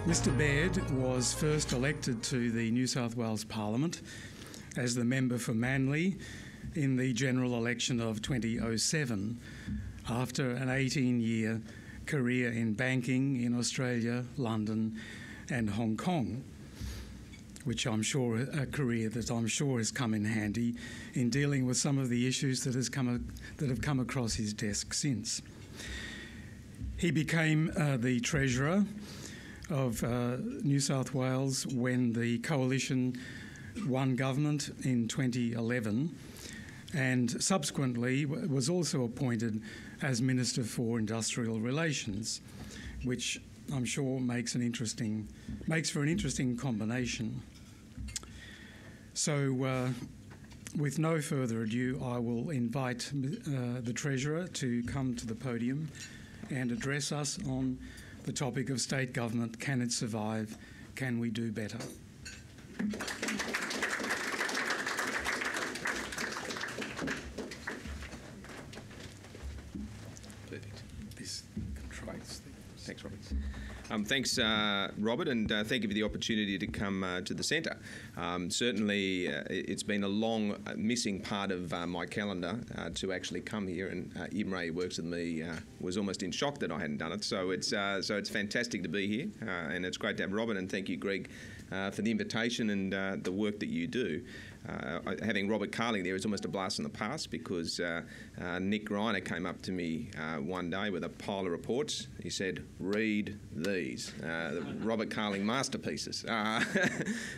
Mr Baird was first elected to the New South Wales Parliament as the member for Manly in the general election of 2007 after an 18-year career in banking in Australia, London and Hong Kong, which I'm sure a career that I'm sure has come in handy in dealing with some of the issues that have come across his desk since. He became the Treasurer of New South Wales when the Coalition won government in 2011, and subsequently was also appointed as Minister for Industrial Relations, which I'm sure makes for an interesting combination. So, with no further ado, I will invite the Treasurer to come to the podium and address us on the topic of state government. Can it survive? Can we do better? Perfect. This controls thing. Thanks, Robert. Thanks, Robert, and thank you for the opportunity to come to the centre. Certainly, it's been a long missing part of my calendar to actually come here, and Imre, who works with me, was almost in shock that I hadn't done it. So it's fantastic to be here, and it's great to have Robert, and thank you, Greg, for the invitation and the work that you do. Having Robert Carling there is almost a blast from the past, because Nick Reiner came up to me one day with a pile of reports. He said, "Read these, the Robert Carling masterpieces."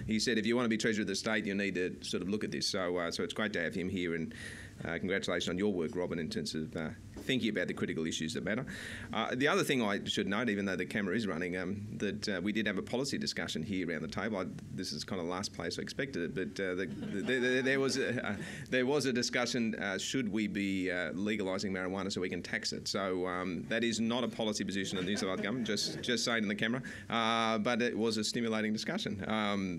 He said, "If you want to be Treasurer of the State, you need to sort of look at this." So it's great to have him here, and congratulations on your work, Robert, in terms of thinking about the critical issues that matter. The other thing I should note, even though the camera is running, that we did have a policy discussion here around the table. This is kind of the last place I expected it, but there was a discussion, should we be legalising marijuana so we can tax it? So that is not a policy position of the New South Wales government, just saying in the camera, but it was a stimulating discussion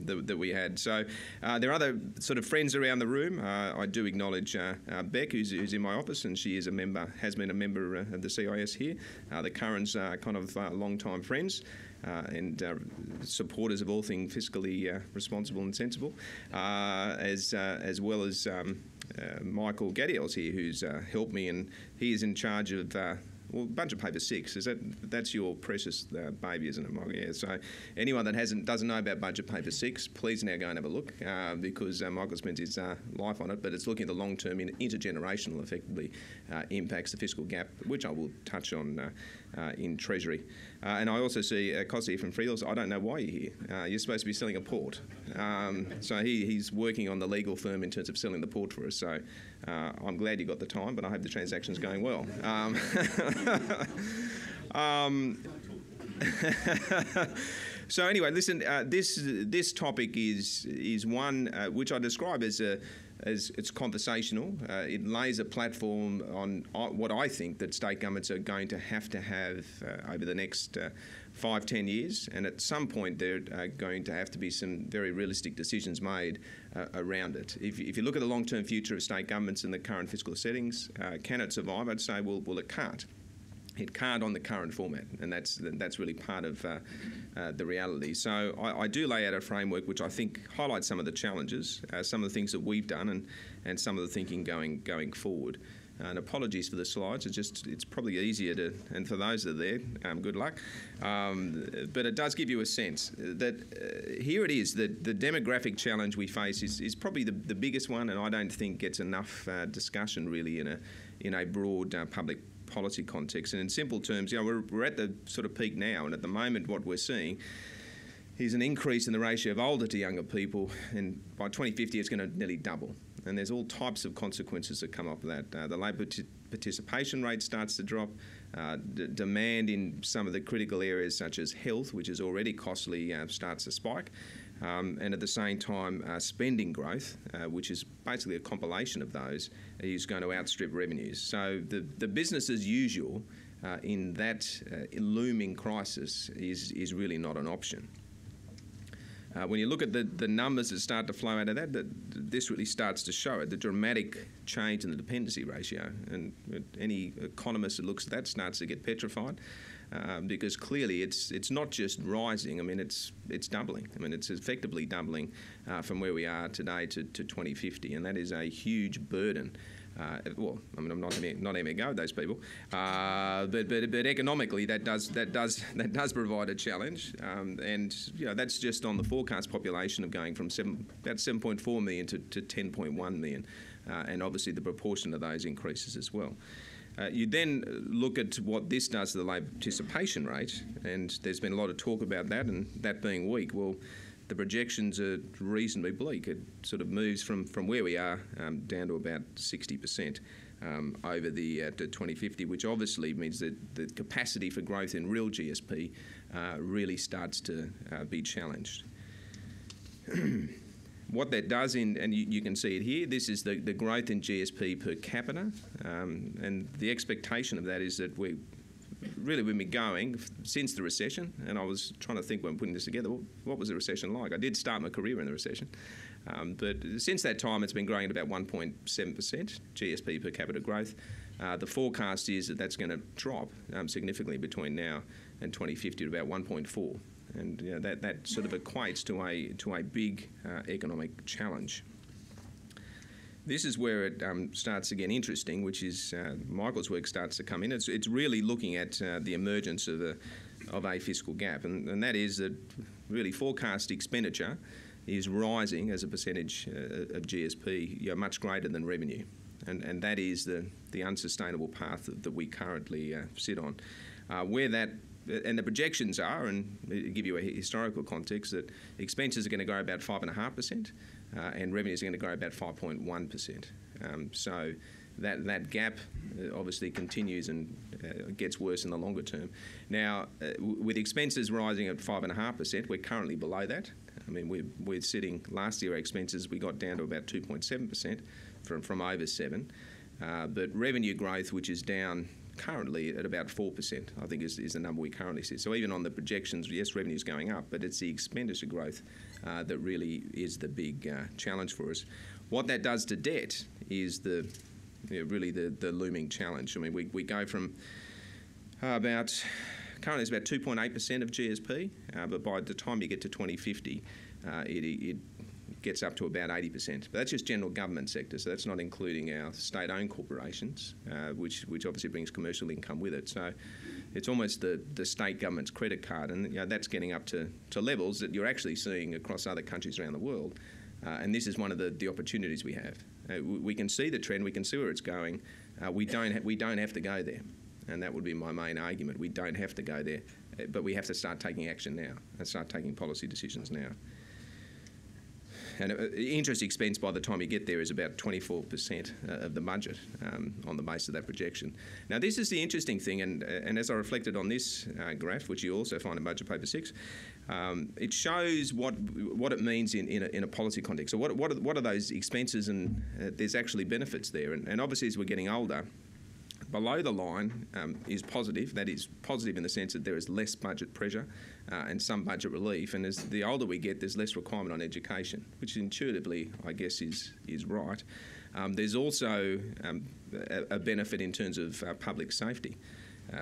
that we had. So there are other sort of friends around the room. I do acknowledge Beck, who's in my office, and she is a member, has been a member of the CIS here. The Currans are kind of long-time friends and supporters of all things fiscally responsible and sensible, as well as Michael Gadiel's here, who's helped me, and he is in charge of Budget Paper 6. That's your precious baby, isn't it, Michael? Yeah. So anyone that doesn't know about Budget Paper 6, please now go and have a look, because Michael spends his life on it. But it's looking at the long-term intergenerational, effectively, impacts, the fiscal gap, which I will touch on in Treasury. And I also see Costa here from Freelands. I don't know why you're here. You're supposed to be selling a port. So he's working on the legal firm in terms of selling the port for us. So I'm glad you got the time, but I hope the transaction's going well. So anyway, listen. This topic is one which I describe as it's conversational. It lays a platform on what I think that state governments are going to have over the next 5-10 years, and at some point there are going to have to be some very realistic decisions made around it. If you look at the long-term future of state governments in the current fiscal settings, can it survive? I'd say, well, it can't. It can't on the current format, and that's really part of the reality. So I do lay out a framework which I think highlights some of the challenges, some of the things that we've done, and some of the thinking going forward. And apologies for the slides. It's probably easier to, and for those that are there, good luck. But it does give you a sense that here it is, that the demographic challenge we face is probably the biggest one, and I don't think gets enough discussion really in a broad public policy context. And in simple terms, we're at the sort of peak now, and at the moment what we're seeing is an increase in the ratio of older to younger people, and by 2050 it's going to nearly double. And there's all types of consequences that come up with that. The labour participation rate starts to drop. Demand in some of the critical areas such as health, which is already costly, starts to spike. And at the same time, spending growth, which is basically a compilation of those, is going to outstrip revenues. So the business as usual in that looming crisis is really not an option. When you look at the numbers that start to flow out of that, this really starts to show it, the dramatic change in the dependency ratio. And any economist that looks at that starts to get petrified. Because clearly it's not just rising. I mean, it's doubling. I mean, it's effectively doubling from where we are today to 2050, and that is a huge burden. Well, I mean, I'm not having a go at those people, but economically that does provide a challenge, and that's just on the forecast population of going from about 7.4 million to 10.1 million, and obviously the proportion of those increases as well. You then look at what this does to the labour participation rate, and there's been a lot of talk about that, and that being weak. Well, the projections are reasonably bleak. It sort of moves from where we are down to about 60% over the to 2050, which obviously means that the capacity for growth in real GSP really starts to be challenged. What that does, and you can see it here, this is the growth in GSP per capita, and the expectation of that is that we've been going since the recession, and I was trying to think when putting this together, what was the recession like? I did start my career in the recession, but since that time it's been growing at about 1.7% GSP per capita growth. The forecast is that that's going to drop significantly between now and 2050 to about 1.4%. And that sort of equates to a big economic challenge. This is where it starts to get interesting, which is Michael's work starts to come in. It's really looking at the emergence of a fiscal gap, and that is that really forecast expenditure is rising as a percentage of GSP, much greater than revenue, and that is the unsustainable path that we currently sit on. Where that and the projections are, and to give you a historical context, that expenses are going to grow about 5.5%, and revenues are going to grow about 5.1%. So that gap obviously continues and gets worse in the longer term. Now, with expenses rising at 5.5%, we're currently below that. I mean, we're sitting, last year our expenses, we got down to about 2.7% from over 7%. But revenue growth, which is down currently at about 4%, I think is the number we currently see. So even on the projections, yes, revenue's going up, but it's the expenditure growth that really is the big challenge for us. What that does to debt is really the looming challenge. I mean, we go from currently it's about 2.8% of GSP, but by the time you get to 2050, it gets up to about 80%. But that's just general government sector, so that's not including our state-owned corporations, which obviously brings commercial income with it. So it's almost the state government's credit card, and that's getting up to levels that you're actually seeing across other countries around the world. And this is one of the opportunities we have. We can see the trend, we can see where it's going. We don't have to go there, and that would be my main argument. We don't have to go there, but we have to start taking action now and start taking policy decisions now. And interest expense by the time you get there is about 24% of the budget on the basis of that projection. Now, this is the interesting thing, and as I reflected on this graph, which you also find in Budget Paper 6, it shows what it means in a policy context. So what are those expenses, and there's actually benefits there. And obviously, as we're getting older, below the line is positive. That is positive in the sense that there is less budget pressure and some budget relief. And as the older we get, there's less requirement on education, which intuitively, I guess, is right. There's also a benefit in terms of public safety.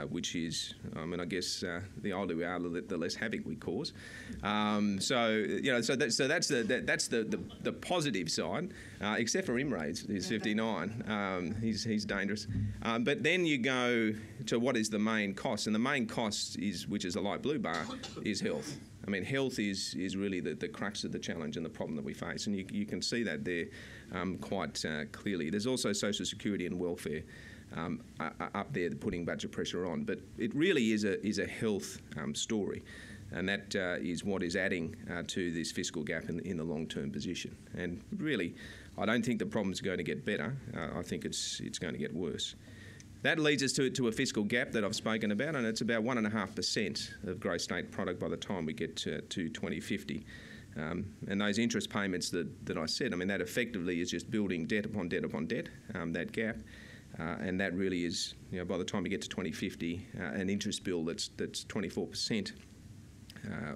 Which is, I mean, I guess the older we are, the less havoc we cause. So that's the positive side. Except for Imra's, he's 59. He's dangerous. But then you go to what is the main cost, and the main cost is, which is the light blue bar, is health. I mean, health is really the crux of the challenge and the problem that we face, and you can see that there quite clearly. There's also social security and welfare. Up there putting budget pressure on, but it really is a health story, and that is what is adding to this fiscal gap in the long-term position. And really, I don't think the problem's going to get better. I think it's going to get worse. That leads us to a fiscal gap that I've spoken about, and it's about 1.5% of gross state product by the time we get to 2050. And those interest payments that I said, I mean, that effectively is just building debt upon debt upon debt, that gap. And that really is, by the time you get to 2050, an interest bill that's 24%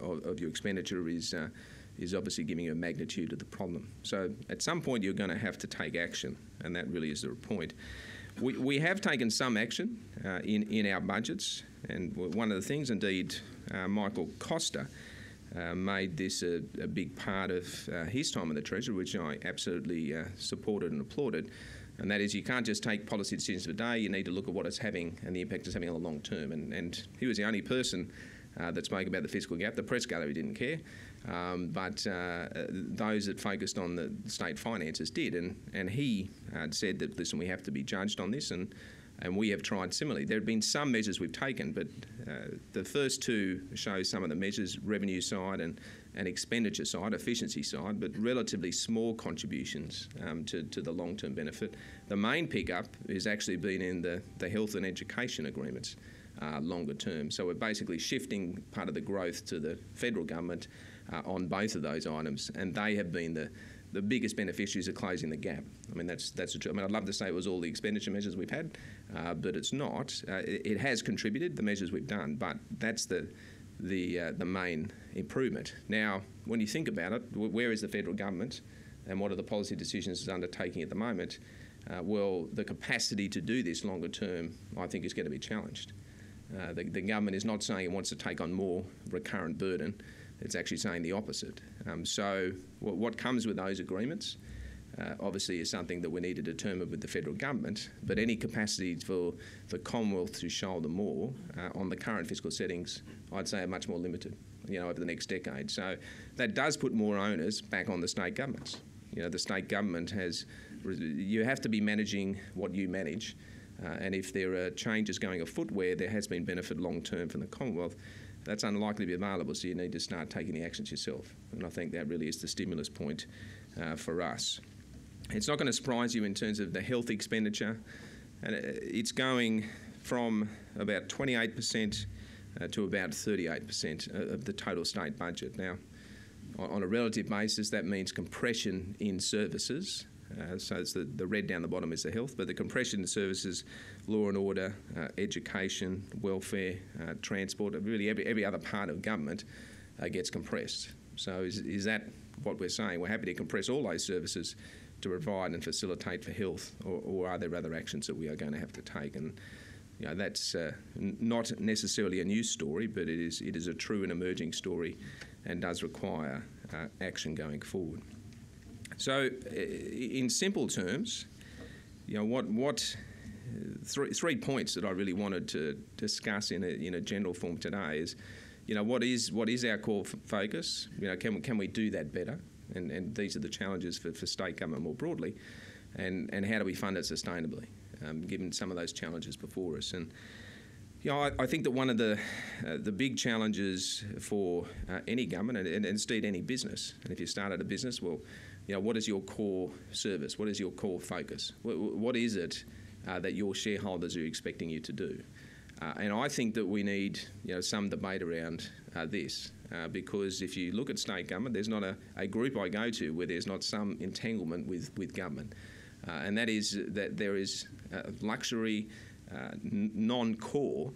of your expenditure is is obviously giving you a magnitude of the problem. So at some point you're going to have to take action, and that really is the point. We have taken some action in our budgets, and one of the things, indeed, Michael Costa made this a big part of his time in the Treasury, which I absolutely supported and applauded, and that is you can't just take policy decisions today, you need to look at what it's having and the impact it's having on the long term. And he was the only person that spoke about the fiscal gap. The press gallery didn't care, but those that focused on the state finances did, and he said that, listen, we have to be judged on this, and we have tried similarly. There have been some measures we've taken, but the first two show some of the measures, revenue side and expenditure side, efficiency side, but relatively small contributions to the long-term benefit. The main pickup has actually been in the health and education agreements longer term. So we're basically shifting part of the growth to the federal government on both of those items, and they have been the biggest beneficiaries of closing the gap. I mean, that's the truth. I mean, I'd love to say it was all the expenditure measures we've had, but it's not. It has contributed, the measures we've done, but that's the main improvement. Now, when you think about it, where is the federal government and what are the policy decisions it's undertaking at the moment? Well, the capacity to do this longer term, I think, is going to be challenged. The government is not saying it wants to take on more recurrent burden. It's actually saying the opposite. So what comes with those agreements obviously is something that we need to determine with the federal government, but any capacity for the Commonwealth to shoulder more on the current fiscal settings, I'd say, are much more limited, over the next decade. So that does put more onus back on the state governments. The state government you have to be managing what you manage, and if there are changes going afoot where there has been benefit long term from the Commonwealth, that's unlikely to be available, so you need to start taking the actions yourself. And I think that really is the stimulus point for us. It's not going to surprise you in terms of the health expenditure, and it's going from about 28% to about 38% of the total state budget. Now, on a relative basis, that means compression in services. So it's the red down the bottom is the health, but the compression in services, law and order, education, welfare, transport, really every other part of government gets compressed. So is that what we're saying? We're happy to compress all those services to provide and facilitate for health, or are there other actions that we are going to have to take? And that's not necessarily a news story, but it is a true and emerging story, and does require action going forward. So, in simple terms, three points that I really wanted to discuss in a general form today is, what is our core focus? Can we do that better? And these are the challenges for state government more broadly, and how do we fund it sustainably, given some of those challenges before us? And I think that one of the big challenges for any government, and indeed any business, and if you started a business, well, what is your core service? What is your core focus? What is it that your shareholders are expecting you to do? And I think that we need some debate around this, because if you look at state government, there's not a group I go to where there's not some entanglement with government, and that is that there is luxury, non-core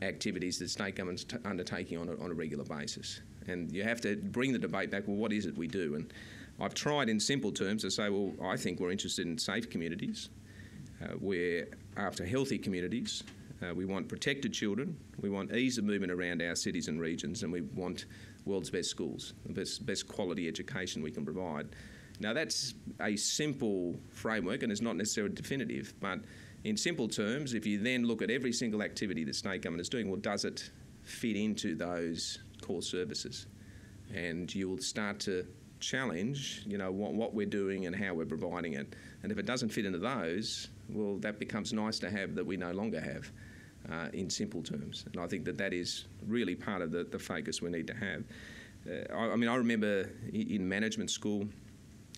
activities that state government's undertaking on a regular basis. And you have to bring the debate back, well, what is it we do? And I've tried in simple terms to say, well, I think we're interested in safe communities. We're after healthy communities. We want protected children. We want ease of movement around our cities and regions, and we want world's best schools, the best quality education we can provide. Now, that's a simple framework, and it's not necessarily definitive, but in simple terms, if you then look at every single activity that state government is doing, well, does it fit into those core services? And you will start to challenge, what we're doing and how we're providing it. And if it doesn't fit into those, well, that becomes nice to have that we no longer have, in simple terms. And I think that is really part of the focus we need to have. I remember in management school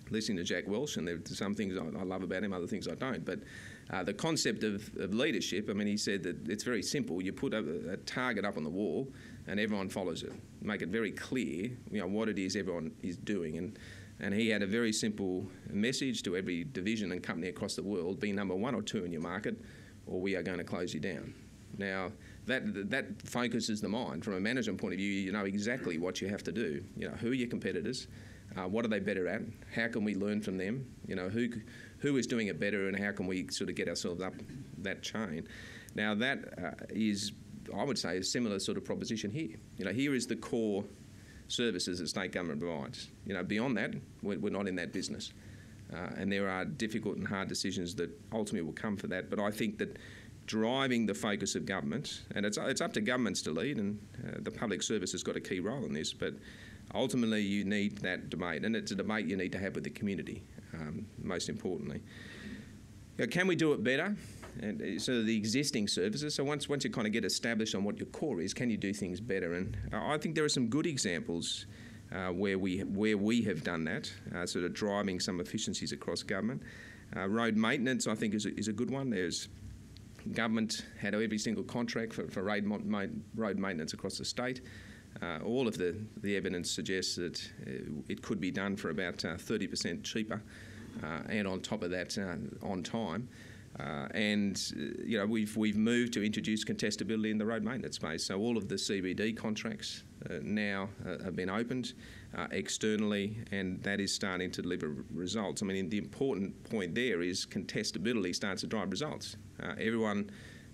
listening to Jack Welch, and there are some things I love about him, other things I don't. But the concept of leadership, he said that it's very simple. You put a target up on the wall and everyone follows it. Make it very clear, what it is everyone is doing. And he had a very simple message to every division and company across the world: be number 1 or 2 in your market, or we are going to close you down. Now, that focuses the mind. From a management point of view, you know exactly what you have to do. You know, who are your competitors? What are they better at? How can we learn from them? You know, who is doing it better, and how can we sort of get ourselves up that chain? Now, that is, I would say, a similar sort of proposition here. You know, here is the core services that state government provides. You know, beyond that, we're not in that business. And there are difficult and hard decisions that ultimately will come for that. But I think that driving the focus of government, and it's up to governments to lead, and the public service has got a key role in this, but ultimately you need that debate, and it's a debate you need to have with the community, most importantly. You know, can we do it better? And so the existing services, so once you kind of get established on what your core is, can you do things better? And I think there are some good examples where we have done that, sort of driving some efficiencies across government. Road maintenance, I think, is a good one. There's government had every single contract for road maintenance across the state. All of the evidence suggests that it could be done for about 30% cheaper, and on top of that, on time. You know, we've moved to introduce contestability in the road maintenance space. So all of the CBD contracts now have been opened externally, and that is starting to deliver results. I mean, the important point there is contestability starts to drive results. Everyone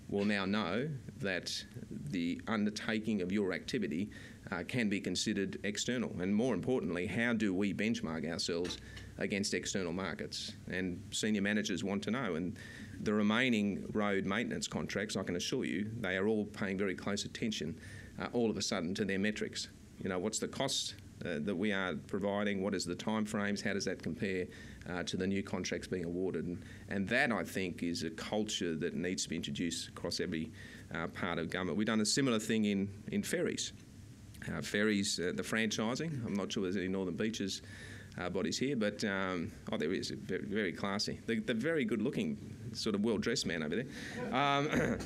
will now know that the undertaking of your activity can be considered external, and more importantly, how do we benchmark ourselves against external markets? And senior managers want to know, and the remaining road maintenance contracts, I can assure you, they are all paying very close attention all of a sudden to their metrics. You know, what's the cost that we are providing? What is the time frames? How does that compare to the new contracts being awarded? And that, I think, is a culture that needs to be introduced across every part of government. We've done a similar thing in ferries. Ferries, the franchising. I'm not sure there's any Northern Beaches bodies here, but there is, very, very classy. The very good-looking, sort of well-dressed man over there.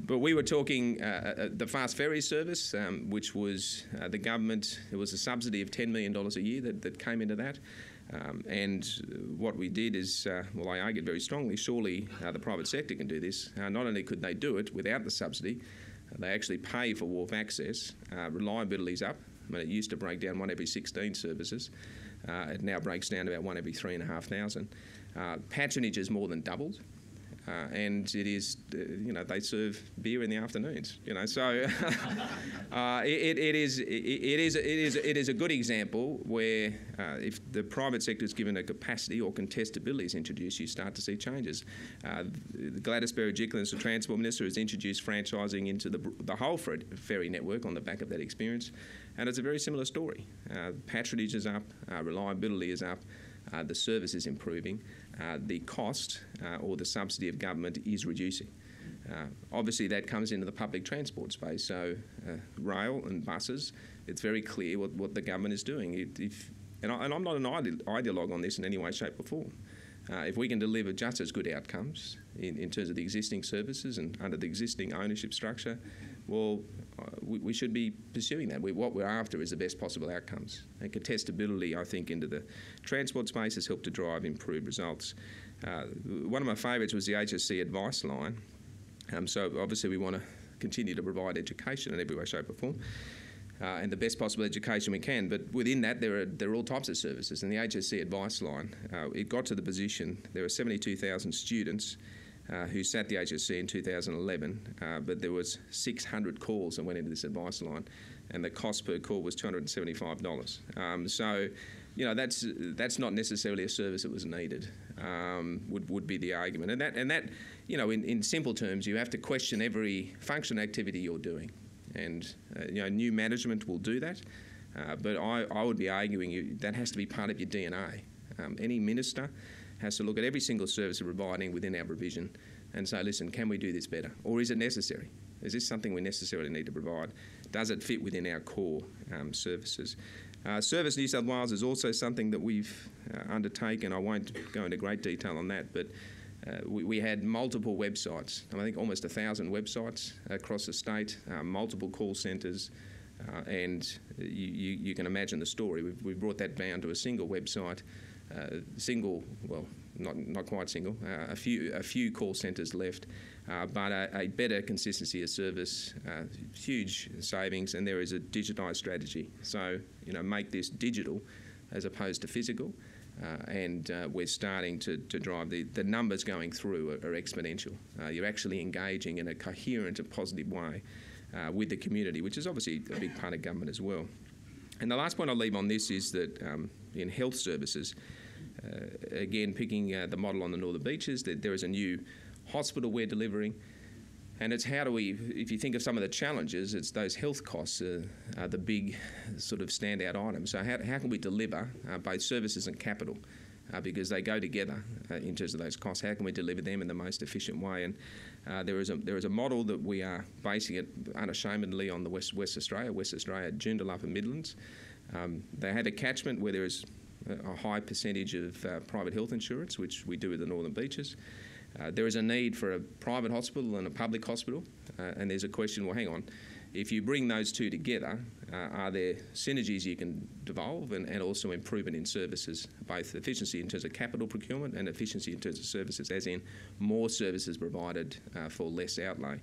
But we were talking the fast ferry service, which was the government. There was a subsidy of $10 million a year that came into that. And what we did is, well, I argued very strongly, surely the private sector can do this. Not only could they do it without the subsidy, they actually pay for wharf access. Reliability's up. I mean, it used to break down 1 every 16 services. It now breaks down to about 1 every 3,500. Patronage has more than doubled. And it is, you know, they serve beer in the afternoons, you know. So it is a good example where if the private sector is given a capacity or contestability is introduced, you start to see changes. Gladys Berejiklian, the Transport Minister, has introduced franchising into the whole ferry network on the back of that experience, and it's a very similar story. Patronage is up, reliability is up. The service is improving, the cost or the subsidy of government is reducing. Obviously that comes into the public transport space, so rail and buses, it's very clear what the government is doing. And I'm not an ideologue on this in any way, shape or form. If we can deliver just as good outcomes in terms of the existing services and under the existing ownership structure, well, we should be pursuing that. What we're after is the best possible outcomes. And contestability, I think, into the transport space has helped to drive improved results. One of my favourites was the HSC advice line. So obviously we want to continue to provide education in every way, shape or form. And the best possible education we can. But within that, there are all types of services. And the HSC advice line, it got to the position, there were 72,000 students who sat the HSC in 2011, but there was 600 calls that went into this advice line, and the cost per call was $275. So, you know, that's not necessarily a service that was needed, would be the argument. And that, you know, in simple terms, you have to question every function activity you're doing. And, you know, new management will do that. But I would be arguing that has to be part of your DNA. Any minister has to look at every single service we're providing within our provision and say, listen, can we do this better? Or is it necessary? Is this something we necessarily need to provide? Does it fit within our core services? Service New South Wales is also something that we've undertaken. I won't go into great detail on that, but we had multiple websites. I think almost 1,000 websites across the state, multiple call centres, and you can imagine the story. We've brought that down to a single website, not quite single, a few call centres left, but a better consistency of service, huge savings, and there is a digitised strategy. So, make this digital as opposed to physical, and we're starting to drive the numbers going through are exponential. You're actually engaging in a coherent and positive way with the community, which is obviously a big part of government as well. And the last point I'll leave on this is that in health services, again, picking the model on the Northern Beaches, that there is a new hospital we're delivering. And it's how do we, if you think of some of the challenges, it's those health costs are the big sort of standout items. So how can we deliver both services and capital? Because they go together in terms of those costs. How can we deliver them in the most efficient way? And there is a model that we are basing it unashamedly on the West Australia, Joondalup and Midlands. They have a catchment where there is a high percentage of private health insurance, which we do at the Northern Beaches. There is a need for a private hospital and a public hospital, and there's a question, well, hang on, if you bring those two together, are there synergies you can devolve and also improvement in services, both efficiency in terms of capital procurement and efficiency in terms of services, as in more services provided for less outlay.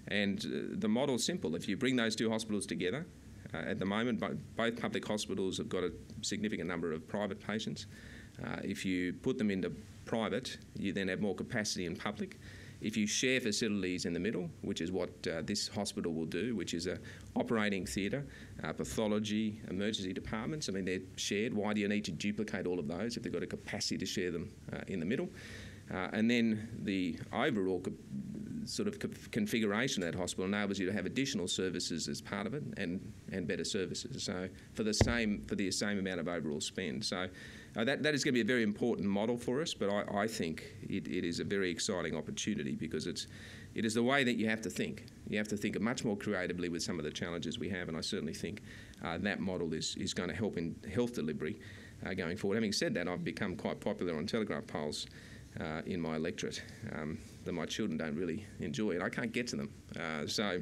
And the model's simple. If you bring those two hospitals together, at the moment, both public hospitals have got a significant number of private patients. If you put them into private, you then have more capacity in public. If you share facilities in the middle, which is what this hospital will do, which is a operating theatre, pathology, emergency departments, I mean, they're shared. Why do you need to duplicate all of those if they've got a capacity to share them in the middle? And then the overall sort of configuration of that hospital enables you to have additional services as part of it and better services. So for the same amount of overall spend. So that is going to be a very important model for us, but I think it is a very exciting opportunity because it is the way that you have to think. You have to think much more creatively with some of the challenges we have, and I certainly think that model is going to help in health delivery going forward. Having said that, I've become quite popular on telegraph poles in my electorate that my children don't really enjoy, and I can't get to them. So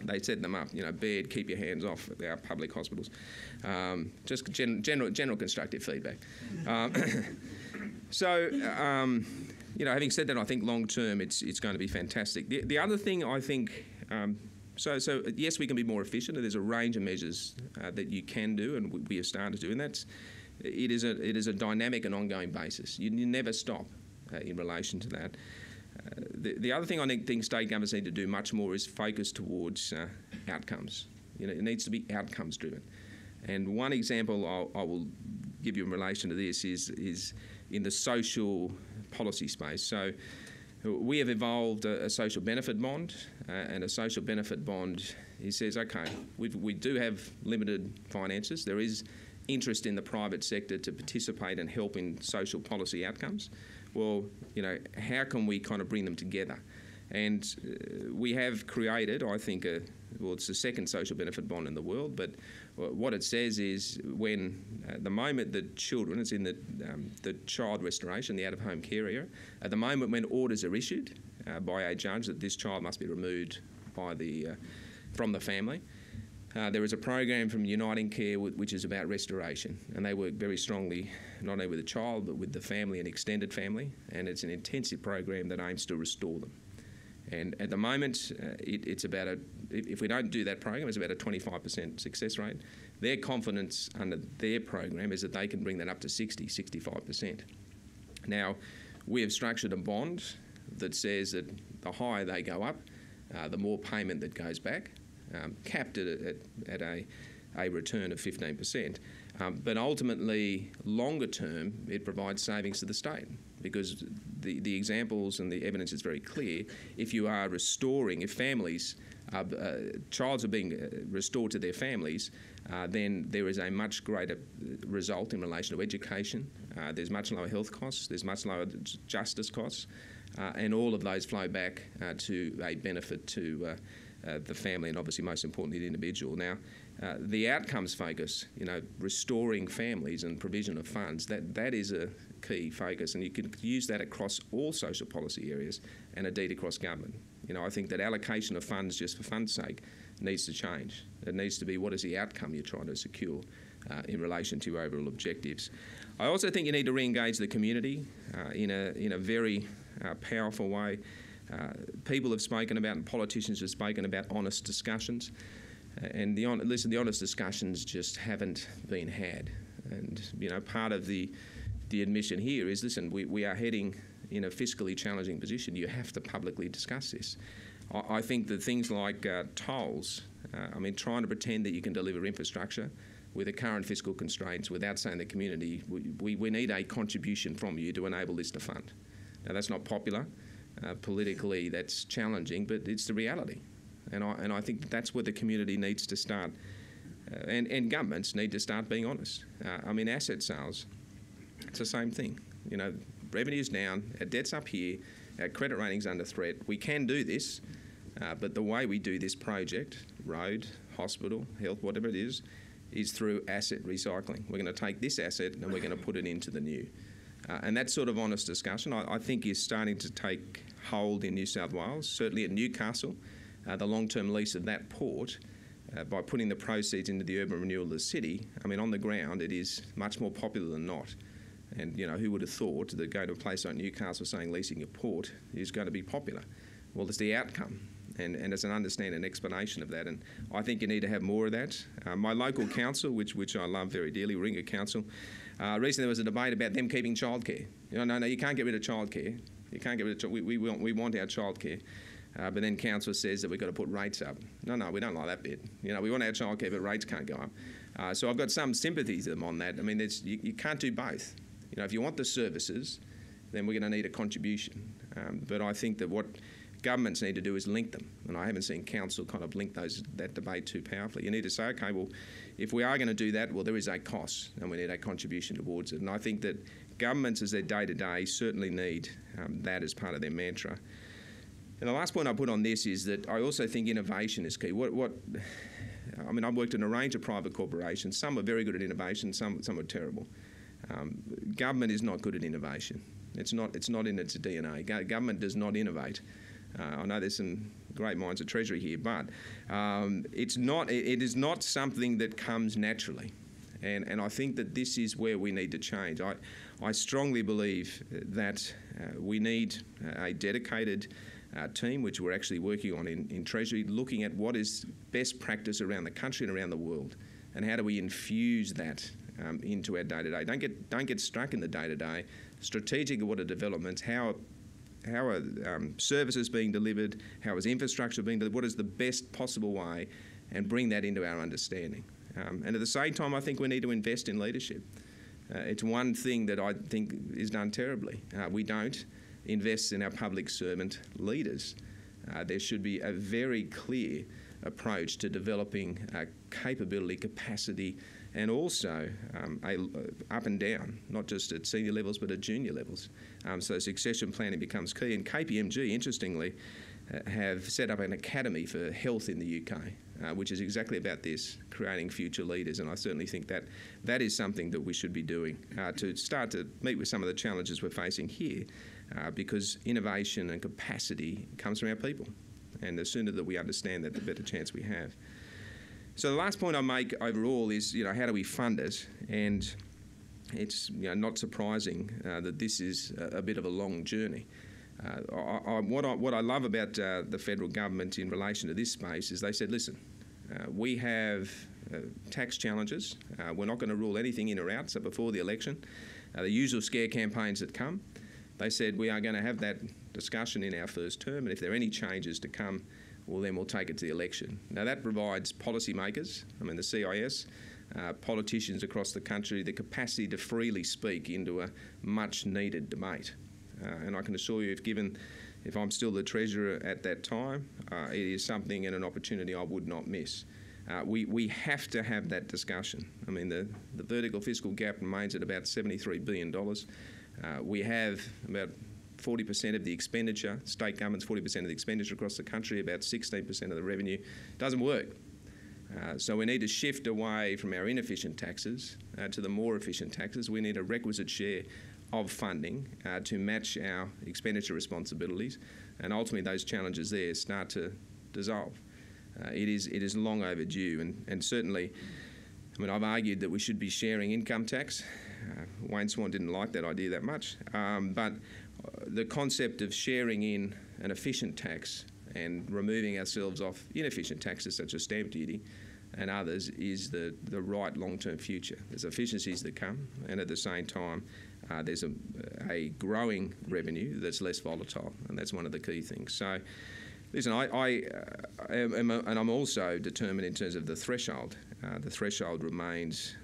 they set them up, Baird, keep your hands off our public hospitals. Just general constructive feedback. Having said that, I think long term it's going to be fantastic. The other thing I think, so yes, we can be more efficient, and there's a range of measures that you can do, and we have started to do, and it is a dynamic and ongoing basis. You never stop in relation to that. The other thing I think state governments need to do much more is focus towards outcomes. It needs to be outcomes driven. And one example I will give you in relation to this is in the social policy space. So we have evolved a social benefit bond, and a social benefit bond, he says, okay, we do have limited finances. There is interest in the private sector to participate and help in social policy outcomes. Well, how can we kind of bring them together? And we have created, I think, it's the second social benefit bond in the world, but what it says is when, at the moment the children, it's in the child restoration, the out-of-home care area, at the moment when orders are issued by a judge that this child must be removed from the family, there is a program from Uniting Care which is about restoration, and they work very strongly not only with the child but with the family and extended family, and it's an intensive program that aims to restore them. And at the moment, it's about if we don't do that program, it's about a 25% success rate. Their confidence under their program is that they can bring that up to 65%. Now, we have structured a bond that says that the higher they go up, the more payment that goes back. Capped at a return of 15%. But ultimately, longer term, it provides savings to the state because the examples and the evidence is very clear. If you are restoring, if families, childs are being restored to their families, then there is a much greater result in relation to education. There's much lower health costs, there's much lower justice costs, and all of those flow back to a benefit to the family and obviously most importantly the individual. Now, the outcomes focus, restoring families and provision of funds, that is a key focus, and you can use that across all social policy areas and indeed across government. I think that allocation of funds just for fun's sake needs to change. It needs to be what is the outcome you're trying to secure. in relation to overall objectives. I also think you need to re-engage the community in a very powerful way. People have spoken about, and politicians have spoken about, honest discussions, and the honest discussions just haven't been had. And part of the admission here is, listen, we are heading in a fiscally challenging position. You have to publicly discuss this. I think that things like tolls, trying to pretend that you can deliver infrastructure with the current fiscal constraints without saying to the community, we need a contribution from you to enable this to fund. Now, that's not popular. Politically, that's challenging, but it's the reality. And I think that's where the community needs to start, and governments need to start being honest. Asset sales, it's the same thing. Revenue's down, our debt's up here, our credit rating's under threat. We can do this, but the way we do this project, road, hospital, health, whatever it is through asset recycling. We're going to take this asset and we're going to put it into the new. And that sort of honest discussion, I think, is starting to take hold in New South Wales, certainly at Newcastle. The long-term lease of that port, by putting the proceeds into the urban renewal of the city, on the ground it is much more popular than not. And, who would have thought that going to a place like Newcastle saying leasing a port is going to be popular? Well, it's the outcome, and it's an understanding and explanation of that, and I think you need to have more of that. My local council, which I love very dearly, Warringah Council, recently there was a debate about them keeping childcare. No, you can't get rid of childcare. You can't get rid of we want our childcare. But then council says that we've got to put rates up. No, we don't like that bit. We want our childcare, but rates can't go up. So I've got some sympathy to them on that. You can't do both. If you want the services, then we're going to need a contribution. But I think that what governments need to do is link them, and I haven't seen council kind of link that debate too powerfully. You need to say, okay, well, if we are going to do that, well, there is a cost, and we need a contribution towards it. And I think that governments, as their day-to-day, certainly need that as part of their mantra. And the last point I put on this is that I also think innovation is key. I've worked in a range of private corporations. Some are very good at innovation, some are terrible. Government is not good at innovation. It's not in its DNA. Government does not innovate. I know there's some great minds at Treasury here, but it is not something that comes naturally. And I think that this is where we need to change. I strongly believe that we need a dedicated team, which we're actually working on in Treasury, looking at what is best practice around the country and around the world, and how do we infuse that into our day-to-day. Don't get stuck in the day-to-day. Strategic, what are developments? How are services being delivered? How is infrastructure being delivered? What is the best possible way? And bring that into our understanding. And at the same time, I think we need to invest in leadership. It's one thing that I think is done terribly. We don't invest in our public servant leaders. There should be a very clear approach to developing capability, capacity, and also up and down, not just at senior levels but at junior levels. So succession planning becomes key. And KPMG, interestingly, have set up an academy for health in the UK, which is exactly about this, creating future leaders. And I certainly think that is something that we should be doing to start to meet with some of the challenges we're facing here, because innovation and capacity comes from our people. And the sooner that we understand that, the better chance we have. So the last point I make overall is, how do we fund it? And it's not surprising that this is a bit of a long journey. What I love about the federal government in relation to this space is they said, listen, we have tax challenges. We're not going to rule anything in or out. So before the election, the usual scare campaigns that come, they said we are going to have that discussion in our first term, and if there are any changes to come, well, then we'll take it to the election. Now, that provides policymakers, the CIS, politicians across the country, the capacity to freely speak into a much-needed debate. And I can assure you, if I'm still the Treasurer at that time, it is something and an opportunity I would not miss. We have to have that discussion. The vertical fiscal gap remains at about $73 billion. We have about 40% of the expenditure, state governments 40% of the expenditure across the country, about 16% of the revenue. Doesn't work. So we need to shift away from our inefficient taxes to the more efficient taxes. We need a requisite share of funding to match our expenditure responsibilities, and ultimately those challenges there start to dissolve. It is long overdue, and certainly I mean, I've argued that we should be sharing income tax. Wayne Swan didn't like that idea that much, but the concept of sharing in an efficient tax and removing ourselves off inefficient taxes such as stamp duty and others is the right long-term future. There's efficiencies that come, and at the same time there's a growing revenue that's less volatile, and that's one of the key things. So listen, I am, and I'm also determined in terms of the threshold. The threshold remains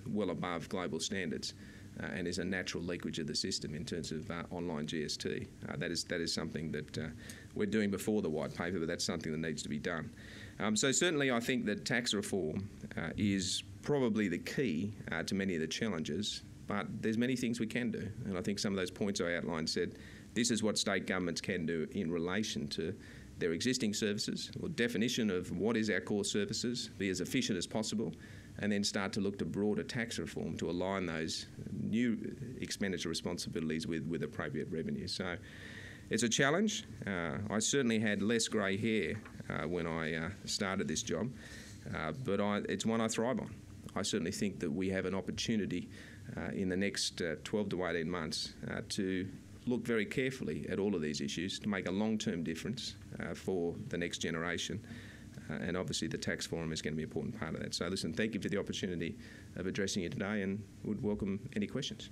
well above global standards, and is a natural leakage of the system in terms of online GST. That is something that we're doing before the white paper, but that's something that needs to be done. So certainly I think that tax reform is probably the key to many of the challenges, but there's many things we can do, and I think some of those points I outlined said this is what state governments can do in relation to their existing services, or definition of what is our core services, be as efficient as possible, and then start to look to broader tax reform to align those new expenditure responsibilities with appropriate revenue. So it's a challenge. I certainly had less grey hair when I started this job, but it's one I thrive on. I certainly think that we have an opportunity in the next 12 to 18 months to look very carefully at all of these issues to make a long-term difference for the next generation. And obviously the tax forum is going to be an important part of that. So listen, thank you for the opportunity of addressing you today, and would welcome any questions.